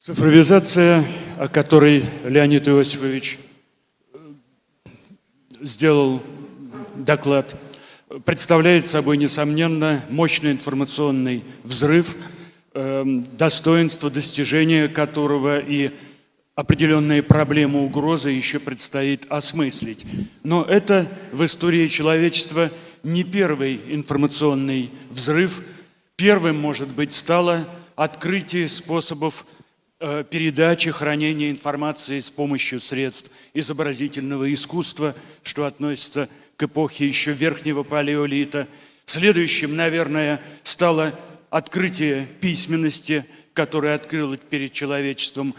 Цифровизация, о которой Леонид Иосифович сделал доклад, представляет собой, несомненно, мощный информационный взрыв, достоинство достижения которого и определенные проблемы, угрозы еще предстоит осмыслить. Но это в истории человечества не первый информационный взрыв. Первым, может быть, стало открытие способов передачи, хранения информации с помощью средств изобразительного искусства, что относится к эпохе еще Верхнего Палеолита. Следующим, наверное, стало открытие письменности, которое открыло перед человечеством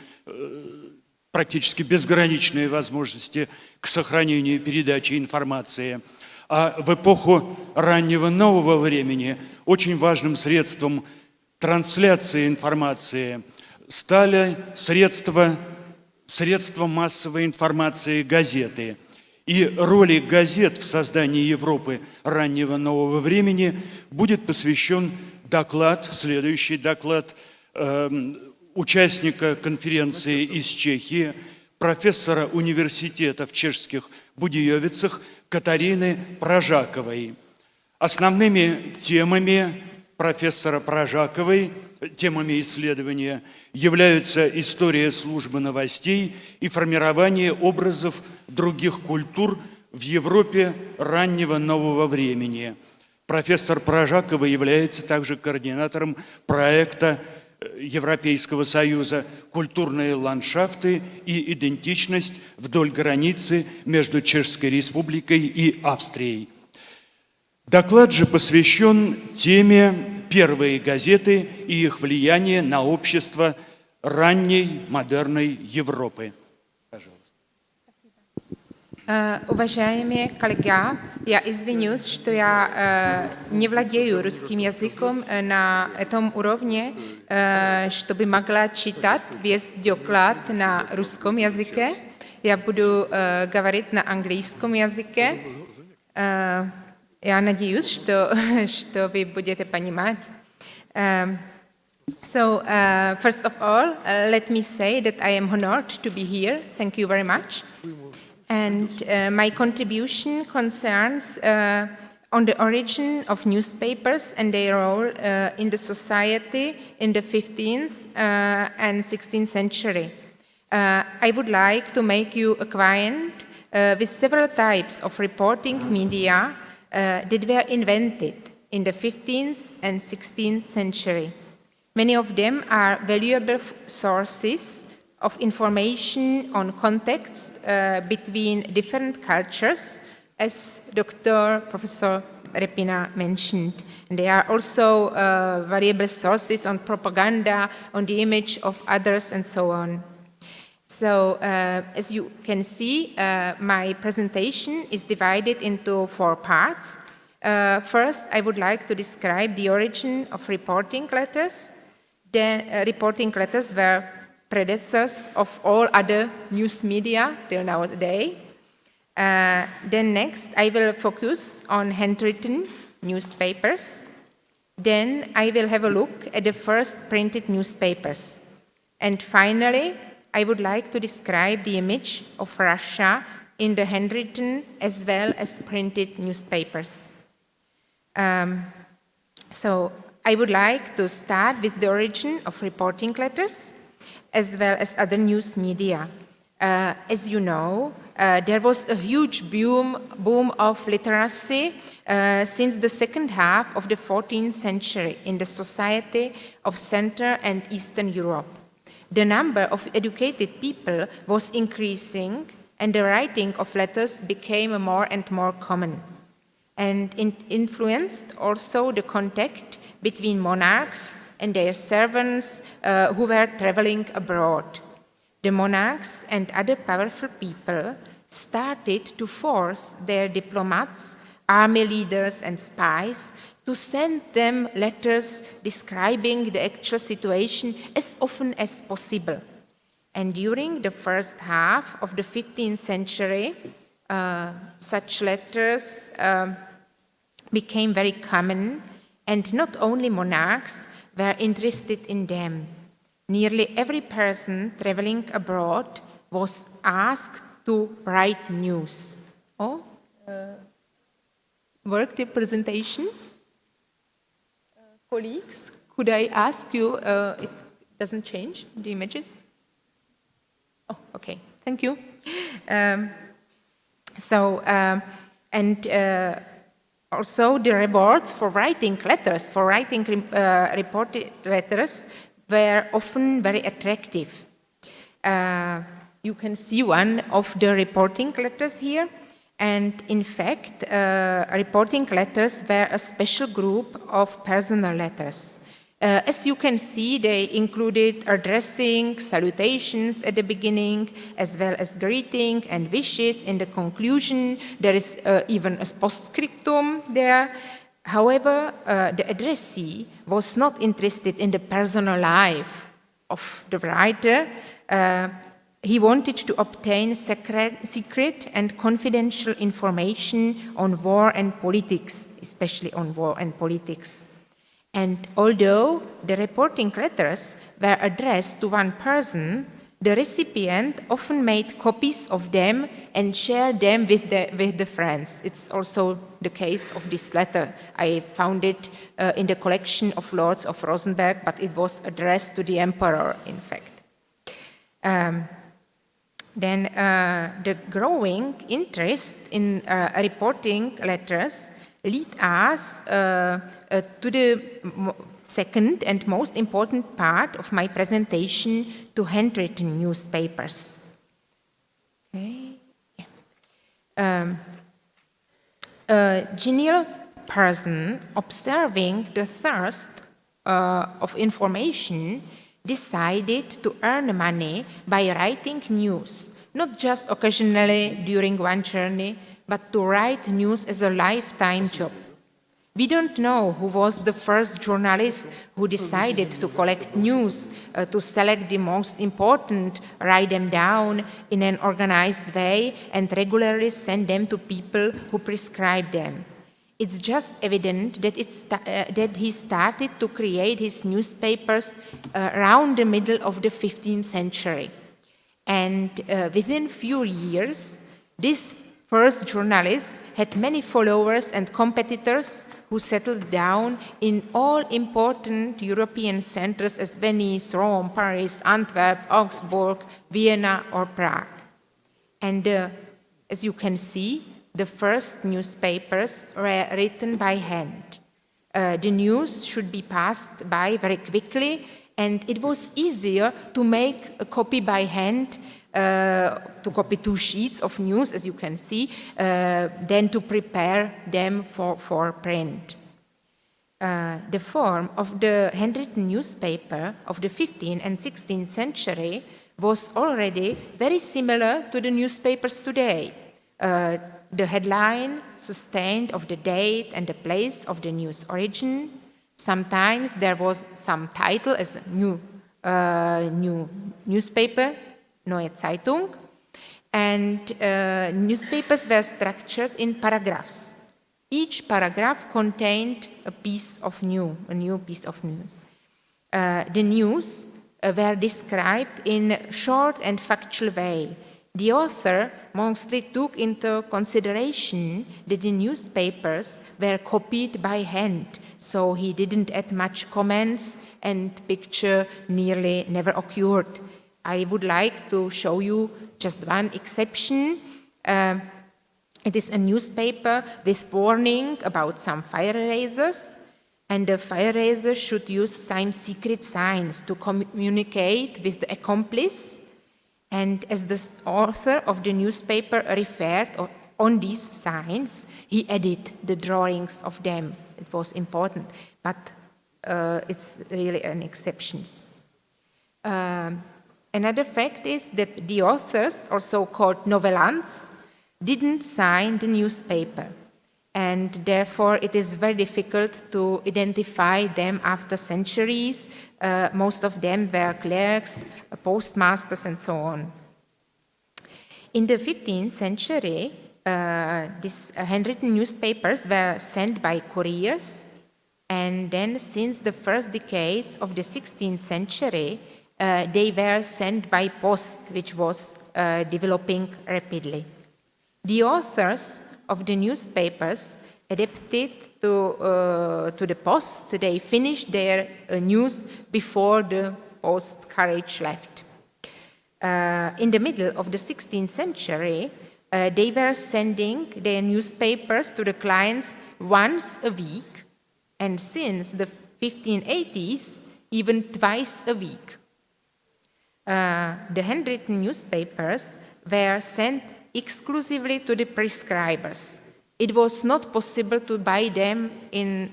практически безграничные возможности к сохранению и передаче информации. А в эпоху раннего нового времени очень важным средством трансляции информации стали средства массовой информации, газеты. И роли газет в создании Европы раннего нового времени будет посвящен следующий доклад участника конференции из Чехии, профессора университета в Чешских Budějovicích Катерины Пражаковой. Основными темами профессора Пражаковой, темами исследования, являются история службы новостей и формирование образов других культур в Европе раннего нового времени. Профессор Пражакова является также координатором проекта Европейского Союза «Культурные ландшафты и идентичность вдоль границы между Чешской Республикой и Австрией». Доклад же посвящен теме «Первые газеты и их влияние на общество ранней модерной Европы». Пожалуйста. Уважаемые коллеги, я извинюсь, что я не владею русским языком на этом уровне, чтобы могла читать весь доклад на русском языке. Я буду говорить на английском языке. Я надеюсь, что вы будете понимать. First of all, let me say that I am honored to be here. Thank you very much. And my contribution concerns on the origin of newspapers and their role in the society in the 15th and 16th century. I would like to make you acquainted with several types of reporting media that were invented in the 15th and 16th century. Many of them are valuable sources of information on context between different cultures, as Professor Repina mentioned. And they are also valuable sources on propaganda, on the image of others, and so on. So, as you can see, my presentation is divided into 4 parts. First, I would like to describe the origin of reporting letters. Then, reporting letters were predecessors of all other news media till nowadays. Then next, I will focus on handwritten newspapers. Then I will have a look at the first printed newspapers. And finally, I would like to describe the image of Russia in the handwritten as well as printed newspapers. So I would like to start with the origin of reporting letters as well as other news media. As you know, there was a huge boom of literacy since the second half of the 14th century in the society of Central and Eastern Europe. The number of educated people was increasing, and the writing of letters became more and more common, and it influenced also the contact between monarchs and their servants who were traveling abroad. The monarchs and other powerful people started to force their diplomats, army leaders, and spies to send them letters describing the actual situation as often as possible. And during the first half of the 15th century, such letters became very common, and not only monarchs were interested in them. nearly every person traveling abroad was asked to write news. Oh, work the presentation? Colleagues, could I ask you, it doesn't change the images? Oh, okay, thank you. Also the rewards for writing letters, for writing reported letters were often very attractive. You can see one of the reporting letters here. And in fact, reporting letters were a special group of personal letters. As you can see, they included addressing, salutations at the beginning, as well as greeting and wishes in the conclusion. There is even a postscriptum there. However, the addressee was not interested in the personal life of the writer. He wanted to obtain secret and confidential information on war and politics, especially on war and politics. And although the reporting letters were addressed to one person, the recipient often made copies of them and shared them with the friends. It's also the case of this letter. I found it in the collection of Lords of Rosenberg, but it was addressed to the emperor, in fact. Then the growing interest in reporting letters lead us to the second and most important part of my presentation, to handwritten newspapers. Okay. Yeah. A genial person observing the thirst of information decided to earn money by writing news, not just occasionally during one journey, but to write news as a lifetime job. We don't know who was the first journalist who decided to collect news, to select the most important, write them down in an organized way, and regularly send them to people who prescribe them. It's just evident that he started to create his newspapers around the middle of the 15th century. And within few years, this first journalist had many followers and competitors who settled down in all important European centers as Venice, Rome, Paris, Antwerp, Augsburg, Vienna, or Prague. And as you can see, the first newspapers were written by hand. The news should be passed by very quickly, and it was easier to make a copy by hand, to copy 2 sheets of news, as you can see, than to prepare them for print. The form of the handwritten newspaper of the 15th and 16th century was already very similar to the newspapers today. The headline sustained of the date and the place of the news origin. Sometimes there was some title as a new newspaper, Neue Zeitung, and newspapers were structured in paragraphs. Each paragraph contained a new piece of news. The news were described in a short and factual way. The author mostly took into consideration that the newspapers were copied by hand, so he didn't add much comments, and picture nearly never occurred. I would like to show you just one exception. It is a newspaper with warning about some fire erasers, and the fire eraser should use some secret signs to communicate with the accomplice. And as the author of the newspaper referred on these signs, he added the drawings of them. It was important, but it's really an exception. Another fact is that the authors, or so-called novellants, didn't sign the newspaper, and therefore it is very difficult to identify them after centuries. Most of them were clerks, postmasters, and so on. In the 15th century, these handwritten newspapers were sent by couriers, and then since the first decades of the 16th century, they were sent by post, which was developing rapidly. The authors of the newspapers adapted to the post. They finished their news before the post carriage left. In the middle of the 16th century, they were sending their newspapers to the clients once a week, and since the 1580s, even twice a week. The handwritten newspapers were sent exclusively to the prescribers. It was not possible to buy them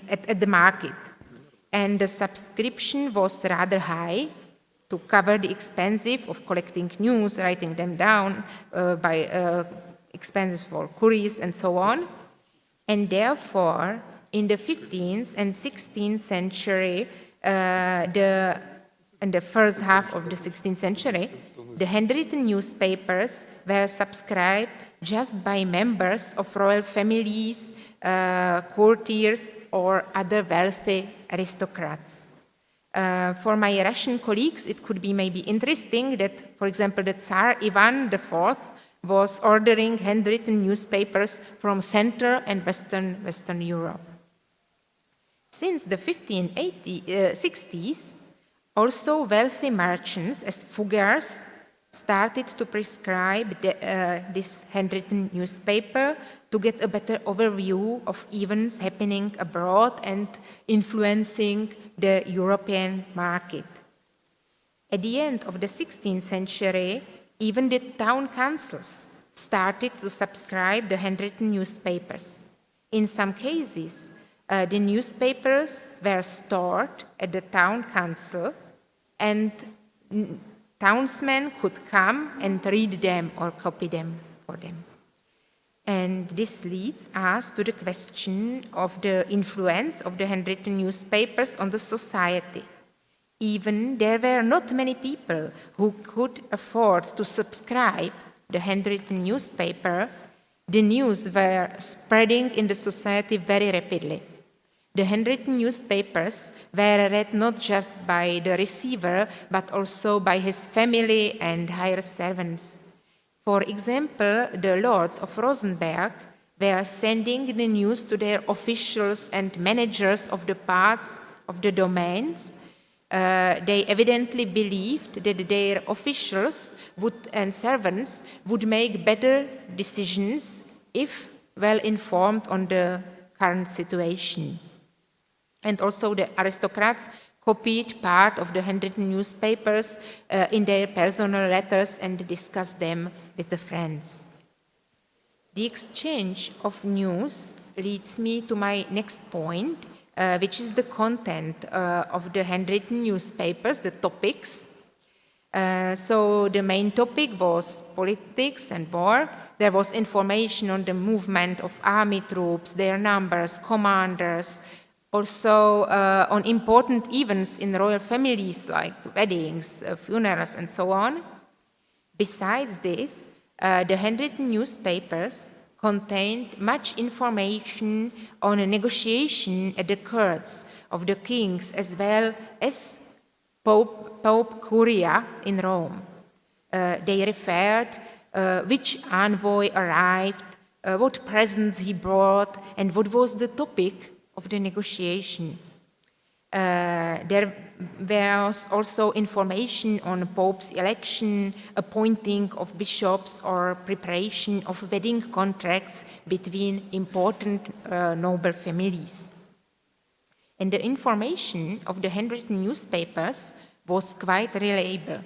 at the market, and the subscription was rather high to cover the expenses of collecting news, writing them down, by expenses for couriers and so on. And therefore, in the 15th and 16th century, in the first half of the 16th century, the handwritten newspapers were subscribed just by members of royal families, courtiers, or other wealthy aristocrats. For my Russian colleagues, it could be maybe interesting that, for example, the Tsar Ivan IV was ordering handwritten newspapers from Central and Western Europe. Since the 1560s, also wealthy merchants as Fuggers started to prescribe this handwritten newspaper to get a better overview of events happening abroad and influencing the European market. At the end of the 16th century, even the town councils started to subscribe the handwritten newspapers. In some cases, the newspapers were stored at the town council, and townsmen could come and read them or copy them for them. And this leads us to the question of the influence of the handwritten newspapers on the society. Even there were not many people who could afford to subscribe the handwritten newspaper, the news were spreading in the society very rapidly. The handwritten newspapers were read not just by the receiver, but also by his family and hired servants. For example, the lords of Rosenberg were sending the news to their officials and managers of the parts of the domains. They evidently believed that their officials and servants would make better decisions if well informed on the current situation. And also the aristocrats copied part of the handwritten newspapers in their personal letters and discussed them with the friends. The exchange of news leads me to my next point, which is the content of the handwritten newspapers, the topics. So the main topic was politics and war. There was information on the movement of army troops, their numbers, commanders, also on important events in royal families like weddings, funerals, and so on. Besides this, the handwritten newspapers contained much information on a negotiation at the courts of the kings as well as Pope Curia in Rome. They referred which envoy arrived, what presents he brought, and what was the topic of the negotiation. There was also information on Pope's election, appointing of bishops, or preparation of wedding contracts between important noble families. And the information of the handwritten newspapers was quite reliable.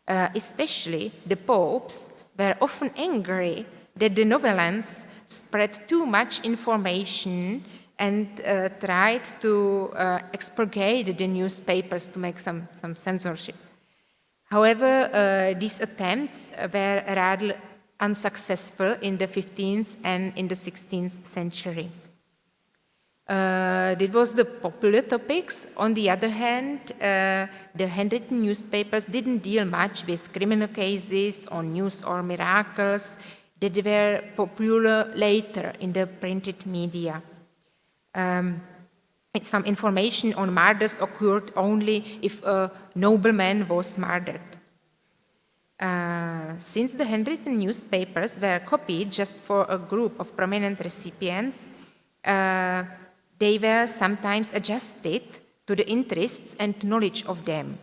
Especially the popes were often angry that the novellants spread too much information and tried to expurgate the newspapers to make some censorship. However, these attempts were rather unsuccessful in the 15th and in the 16th century. It was the popular topics. On the other hand, the handwritten newspapers didn't deal much with criminal cases or news or miracles that were popular later in the printed media. some information on murders occurred only if a nobleman was murdered. Since the handwritten newspapers were copied just for a group of prominent recipients, they were sometimes adjusted to the interests and knowledge of them.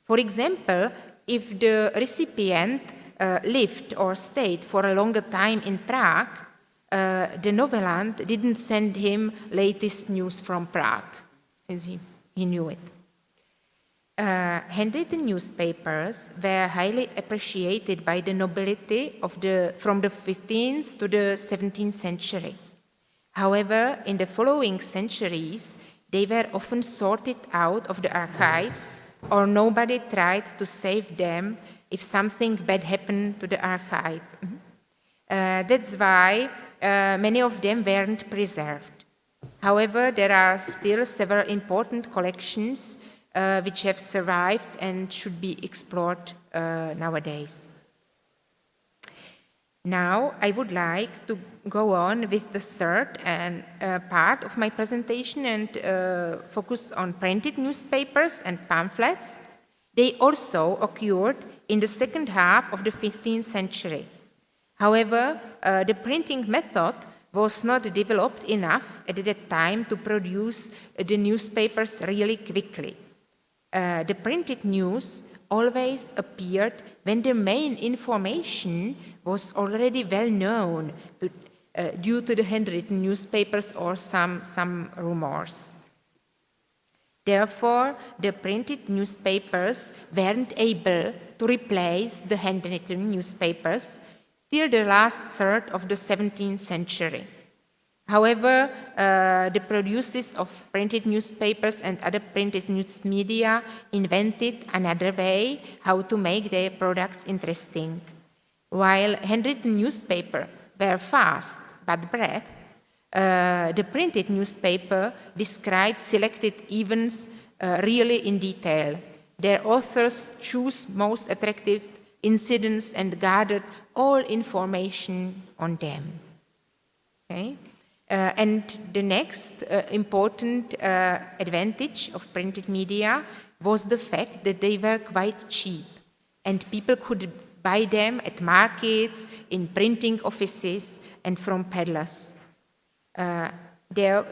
For example, if the recipient lived or stayed for a longer time in Prague, the novellant didn't send him latest news from Prague, since he knew it. Handwritten newspapers were highly appreciated by the nobility from the 15th to the 17th century. However, in the following centuries, they were often sorted out of the archives, or nobody tried to save them if something bad happened to the archive. That's why many of them weren't preserved. However, there are still several important collections which have survived and should be explored nowadays. Now, I would like to go on with the third part of my presentation and focus on printed newspapers and pamphlets. They also occurred in the second half of the 15th century. However, the printing method was not developed enough at that time to produce the newspapers really quickly. The printed news always appeared when the main information was already well known due to the handwritten newspapers or some rumors. Therefore, the printed newspapers weren't able to replace the handwritten newspapers till the last third of the 17th century. However, the producers of printed newspapers and other printed news media invented another way how to make their products interesting. While handwritten newspapers were fast but brief, the printed newspaper described selected events really in detail. Their authors chose most attractive incidents and gathered all information on them. Okay? And the next important advantage of printed media was the fact that they were quite cheap and people could buy them at markets, in printing offices, and from peddlers. Therefore,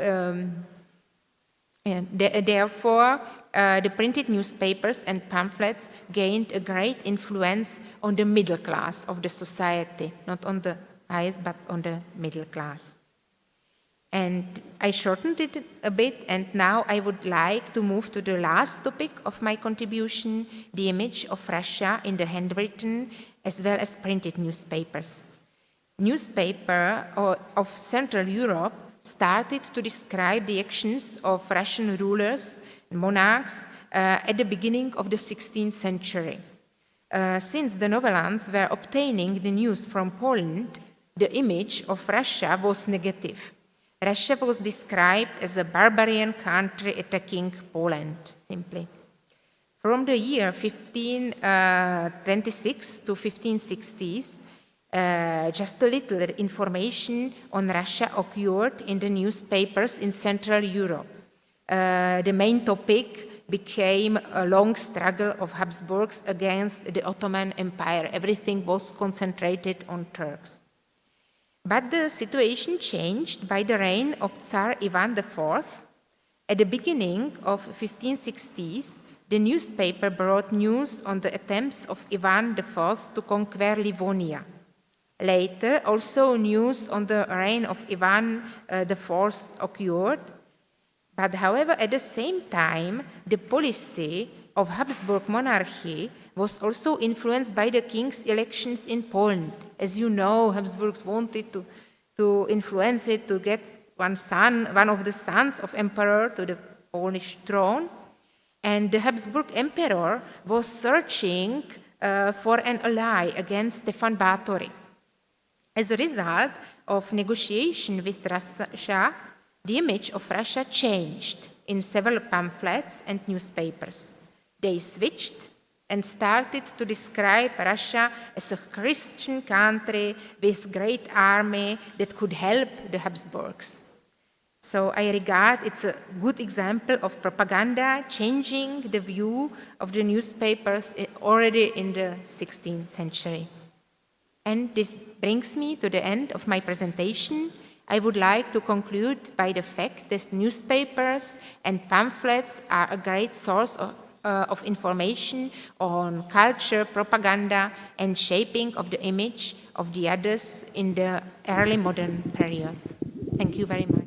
the printed newspapers and pamphlets gained a great influence on the middle class of the society, not on the highest, but on the middle class. And I shortened it a bit, and now I would like to move to the last topic of my contribution, the image of Russia in the handwritten as well as printed newspapers. Newspaper of Central Europe started to describe the actions of Russian rulers and monarchs at the beginning of the 16th century. Since the novellants were obtaining the news from Poland, the image of Russia was negative. Russia was described as a barbarian country attacking Poland, simply. From the year 1526 to 1560s, just a little information on Russia occurred in the newspapers in Central Europe. The main topic became a long struggle of Habsburgs against the Ottoman Empire. Everything was concentrated on Turks. But the situation changed by the reign of Tsar Ivan IV. At the beginning of 1560s, the newspaper brought news on the attempts of Ivan IV to conquer Livonia. Later, also news on the reign of Ivan IV occurred. But however, at the same time, the policy of Habsburg monarchy was also influenced by the king's elections in Poland. As you know, Habsburgs wanted to influence it to get one of the sons of emperor to the Polish throne. And the Habsburg emperor was searching for an ally against Stefan Batory. As a result of negotiation with Russia, the image of Russia changed in several pamphlets and newspapers. They switched and started to describe Russia as a Christian country with great army that could help the Habsburgs. So I regard it's a good example of propaganda changing the view of the newspapers already in the 16th century. And this brings me to the end of my presentation. I would like to conclude by the fact that newspapers and pamphlets are a great source of information on culture, propaganda, and shaping of the image of the others in the early modern period. Thank you very much.